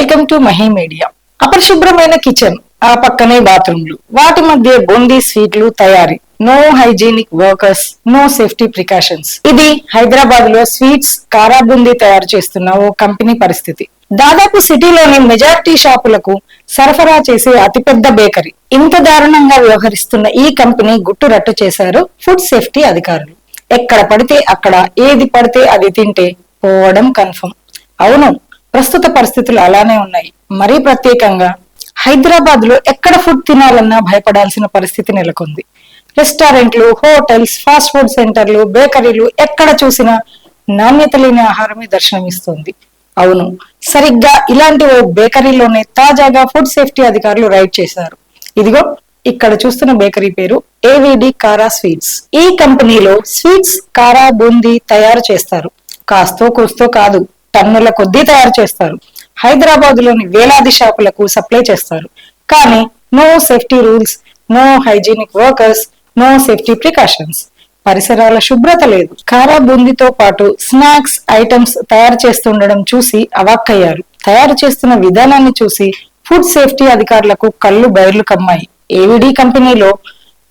Welcome to Mahi media. అపరిశుభ్రమైన kitchen, ఆ పక్కనే బాత్రూమ్లు, వాటి మధ్య బూందీ స్వీట్లు తయారీ, no hygienic workers, no safety precautions. ఇది హైదరాబాద్ లో స్వీట్స్ కారా బూందీ తయారు చేస్తున్న ఓ కంపెనీ పరిస్థితి. దాదాపు సిటీలోని మెజారిటీ షాపులకు సరఫరా చేసే అతిపెద్ద బేకరీ. ఇంత దారుణంగా వ్యవహరిస్తున్న ఈ కంపెనీ గుట్టు రట్టు చేశారు ఫుడ్ సేఫ్టీ అధికారులు. ఎక్కడ పడితే అక్కడ ఏది పడితే అది తింటే పోవడం కన్ఫర్మ్. అవును, ప్రస్తుత పరిస్థితులు అలానే ఉన్నాయి. మరీ ప్రత్యేకంగా హైదరాబాద్ లో ఎక్కడ ఫుడ్ తినాలన్నా భయపడాల్సిన పరిస్థితి నెలకొంది. రెస్టారెంట్లు, హోటల్స్, ఫాస్ట్ ఫుడ్ సెంటర్లు, బేకరీలు ఎక్కడ చూసినా నాణ్యత లేని ఆహారమే దర్శనమిస్తోంది. అవును, సరిగ్గా ఇలాంటి ఓ బేకరీలోనే తాజాగా ఫుడ్ సేఫ్టీ అధికారులు రైడ్ చేశారు. ఇదిగో ఇక్కడ చూస్తున్న బేకరీ పేరు ఏవిడి కారా స్వీట్స్. ఈ కంపెనీలో స్వీట్స్, కారా బూందీ తయారు చేస్తారు. కాస్తో కూస్తో కాదు, టన్నుల కొద్దీ తయారు చేస్తారు. హైదరాబాద్ లోని వేలాది షాపులకు సప్లై చేస్తారు. కానీ no safety rules, no hygienic workers, no safety precautions. పరిసరాల శుభ్రత లేదు. కారా బూందీతో పాటు స్నాక్స్ ఐటమ్స్ తయారు చేస్తుండడం చూసి అవాక్కయ్యారు. తయారు చేస్తున్న విధానాన్ని చూసి ఫుడ్ సేఫ్టీ అధికారులకు కళ్ళు బైర్లు కమ్మాయి. ఏవిడి కంపెనీలో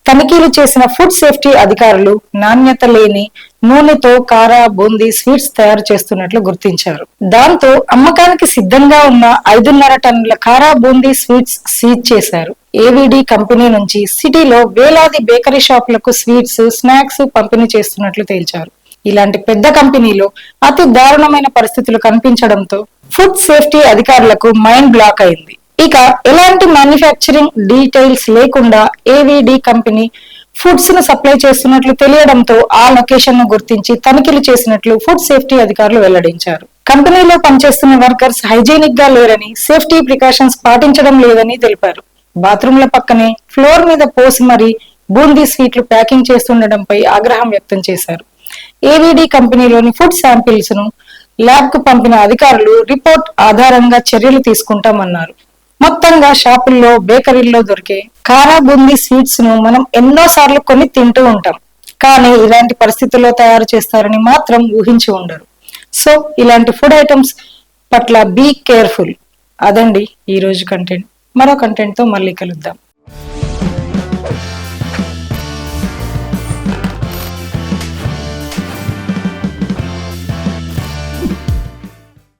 తనిఖీలు చేసిన ఫుడ్ సేఫ్టీ అధికారులు నాణ్యత లేని నూనెతో కారా బూందీ స్వీట్స్ తయారు చేస్తున్నట్లు గుర్తించారు. దాంతో అమ్మకానికి సిద్ధంగా ఉన్న 5.5 టన్నుల కారా బూందీ స్వీట్స్ సీజ్ చేశారు. ఏవిడి కంపెనీ నుంచి సిటీలో వేలాది బేకరీ షాపులకు స్వీట్స్, స్నాక్స్ పంపిణీ చేస్తున్నట్లు తేల్చారు. ఇలాంటి పెద్ద కంపెనీలో అతి దారుణమైన పరిస్థితులు కనిపించడంతో ఫుడ్ సేఫ్టీ అధికారులకు మైండ్ బ్లాక్ అయింది. ఇక ఎలాంటి మ్యానుఫ్యాక్చరింగ్ డీటెయిల్స్ లేకుండా ఏవిడి కంపెనీ ఫుడ్స్ ను సప్లై చేస్తున్నట్లు తెలియడంతో ఆ లొకేషన్ ను గుర్తించి తనిఖీలు చేసినట్లు ఫుడ్ సేఫ్టీ అధికారులు వెల్లడించారు. కంపెనీలో పనిచేస్తున్న వర్కర్స్ హైజీనిక్ గా లేరని, సేఫ్టీ ప్రికాషన్స్ పాటించడం లేదని తెలిపారు. బాత్రూంల పక్కనే ఫ్లోర్ మీద పోసి మరీ బూందీ స్వీట్లు ప్యాకింగ్ చేస్తుండటంపై ఆగ్రహం వ్యక్తం చేశారు. ఏవిడి కంపెనీలోని ఫుడ్ శాంపిల్స్ ను ల్యాబ్ కు పంపిన అధికారులు రిపోర్ట్ ఆధారంగా చర్యలు తీసుకుంటామన్నారు. మొత్తంగా షాపుల్లో, బేకరీల్లో దొరికే కారా బూందీ స్వీట్స్ ను మనం ఎన్నో సార్లు కొని తింటూ ఉంటాం. కానీ ఇలాంటి పరిస్థితుల్లో తయారు చేస్తారని మాత్రం ఊహించి ఉండరు. సో ఇలాంటి ఫుడ్ ఐటమ్స్ పట్ల బీ కేర్ఫుల్. అదండి ఈ రోజు కంటెంట్. మరో కంటెంట్ తో మళ్ళీ కలుద్దాం.